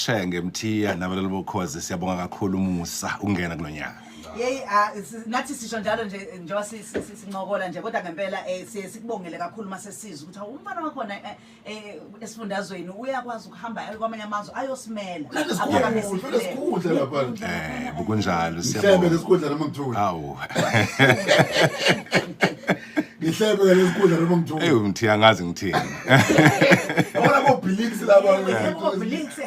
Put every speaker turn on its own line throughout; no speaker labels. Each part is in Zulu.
Shenge Mthia nabalali bokhozi siyabonga kakhulu umusa ukungena kulonyaka.
Yey nathi sisho njalo nje njengoba sincokola nje kodwa ngempela sikubongele kakhulu mase sizwe ukuthi umfana wakhona esifundazweni uyakwazi ukuhamba kwamanye amazwe ayosimela
lesikudla lapha
Bukunjalo
siyabonga lesikudla noma ngithula
awu
Ngihlebe lesikudla noma ngithula
Mthia ngazi ngithini
Abona ko Billings laba
ko Billings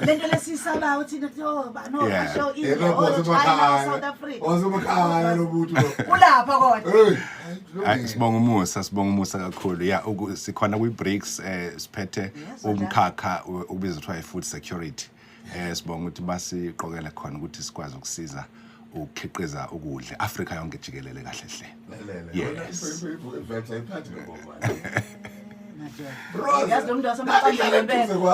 lento lesisaba uthi no basho South Africa
Ozumukhaya lobuthu
ulapha kodwa
Hayi sibonga umusa kakhulu ya sikhona kwi breaks siphethe umkhakha ubizwa kuthiwa food security sibonga ukuthi basiqokele khona ukuthi sikwazi ukusiza ukukhiqiza ukudla Africa yonke jikelele kahle hle yes
yazi lo muntu wasemaqandeni ngempela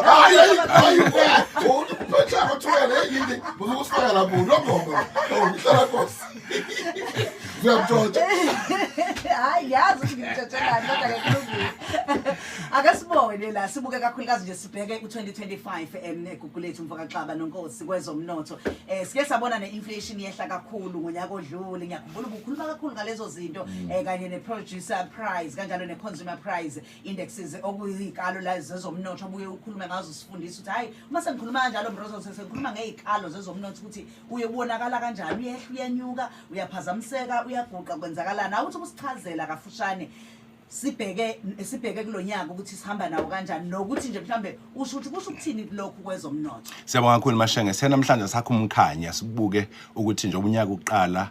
hayi yazi ukuthi ngithethelani kodwa ngekulungile akasibone la sibuke kakhulukazi nje sibheke u2025 eGugulethu Mfakaxaba noNkosi kwezomnotho sike sabona neinflation yehla kakhulu ngonyaka odlule ngiyakhumbula ukukhuluma kakhulu ngalezo zinto kanye neproducer price kanjalo neconsumer price indexes okuyikalo la zezomnotho obuye ukhulume ngazo sifundisa ukuthi hayi uma sengikhuluma kanjalo Mrozo sengikhuluma ngezikalo zezomnotho ukuthi uyebonakala kanjani uyehla uyanyuka uyaphazamiseka uyaguqa kwenzakalana awuthi usichazela kafushane sibheke kulonyaka ukuthi sihamba nawo kanjani nokuthi nje mhlambe usho ukuthi kusho ukuthini lokhu kwezomnotho
Siyabonga kakhulu Mashenge senamhlanje sakho umkhanya sibuke ukuthi nje ubunyaka uqala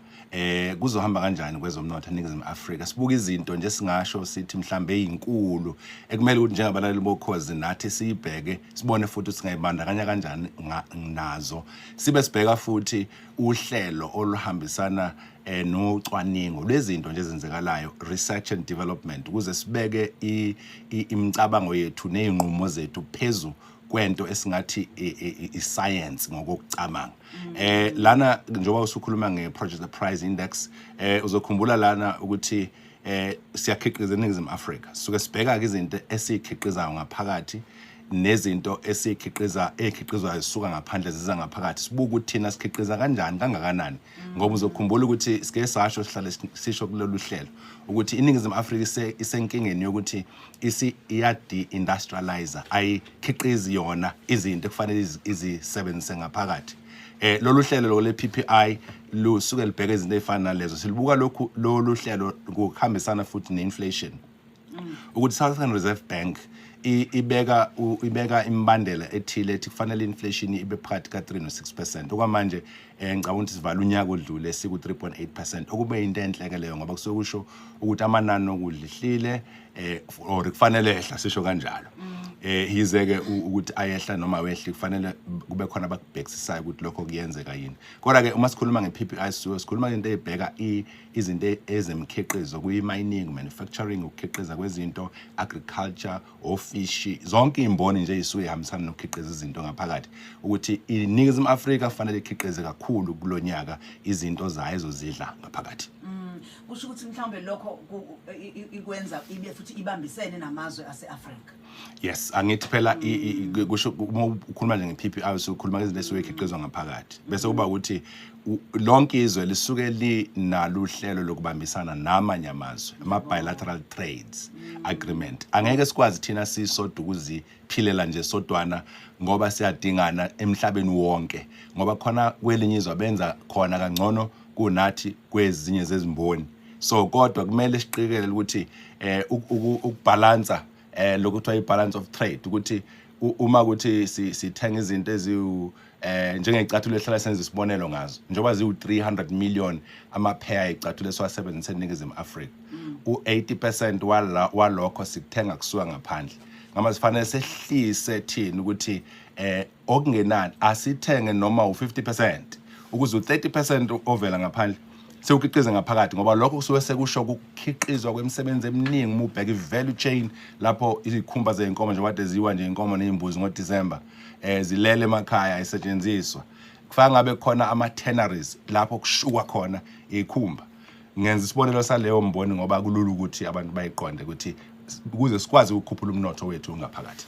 kuzohamba kanjani kwezomnotho eNingizimu Afrika sibuka izinto nje singasho sithi mhlambe ezinkulu ekumele ukuthi njengabalali bokhozi nathi siyibheke sibone futhi ukuthi singayibandakanya kanjani nazo sibe sibheka futhi uhlelo oluhambisana nocwaningo lwezinto nje ezenzekalayo research and development ukuze sibeke imicabango yethu nezinqumo zethu phezulu kwento esingathi iscience ngokucabanga lana njengoba usukhuluma ngeproject price index uzokhumbula lana ukuthi siyakhiqiza eNingizimu Afrika suke sibheka ke izinto esikhiqizayo ngaphakathi nezinto ekhiqizwa zisuka ngaphandle ziza ngaphakathi sibuka ukuthi thina sikhiqiza kanjani kangakanani ngoba uzokhumbula ukuthi sike sasho sihlale sisho kulolu hlelo ukuthi iNingizimu Afrika isenkingeni yokuthi iyadi-industrializer ayikhiqizi yona izinto kufanele izisebenzise ngaphakathi lolu hlelo lo le-PPI lusuke libheka izinto ezifana nalezo silibuka lokhu lolu hlelo kuhambisana futhi neinflation ukuthi South African Reserve Bank ibeka imbandela ethile ethi kufanele inflation ibe phakathi ka3 no6% okwamanje ngicabanga ukuthi sivala unyaka odlule siku 3.8% okube into enhleke leyo ngoba kusokusho ukuthi amanani okudlihlile or kufanele ehla sisho kanjalo yizeke ukuthi ayehla noma wehle kufanele kube khona abakubhekisisayo ukuthi lokho kuyenzeka yini kodwa ke uma sikhuluma ngePPI sikhuluma into ezibheka izinto ezemkhiqizo kuyi-mining manufacturing ukukhiqiza kwezinto agriculture ofish zonke imboni nje isuke ihambisana nokukhiqiza izinto ngaphakathi ukuthi iNingizimu Afrika kufanele ikhiqize kakhulu kulonyaka izinto zayo ezozidla ngaphakathi
kusho ukuthi mhlawumbe lokho ikwenza ibe futhi ibambisene namazwe ase-Afrika
yes angithi phela kusho uma ukhuluma nje ngePPI usukhuluma ngezinto esuke ikhiqizwa ngaphakathi bese kuba ukuthi lonke izwe lisuke linalo uhlelo lokubambisana namanye amazwe ama-bilateral trades agreement angeke sikwazi thina sisodwa ukuziphilela nje sodwana ngoba siyadingana emhlabeni wonke ngoba khona kwelinye izwe benza khona kangcono kunathi kwezinye zezimboni so kodwa kumele siqikele ukuthi ukubalansa lokuthiwa ibalance of trade ukuthi uma ukuthi sithenga izinto njengecathulo ehlala senza isibonelo ngazo njengoba ziwu300 million ama-pair ecathulo esiwasebenzisa eNingizimu Afrika u80% walokho sikuthenga kusuka ngaphandle ngama sifanele sehlise thina ukuthi okungenani asithenge noma u50% ukuze u30% ovela ngaphandle sewukhiqiza ngaphakathi ngoba lokho kusuke sekusho ukukhiqizwa kwemisebenzi eminingi uma ubheka i-value chain lapho izikhumba zeinkomo nje kade ziwa nje inkomo nezimbuzi ngoDecember zilele emakhaya ayisetshenziswa kufaka ngabe khona ama-tanneries lapho kushukwa khona ikhumba ngenza isibonelo saleyo mboni ngoba kulula ukuthi abantu bayiqonde ukuthi ukuze sikwazi ukukhuphula umnotho wethu ngaphakathi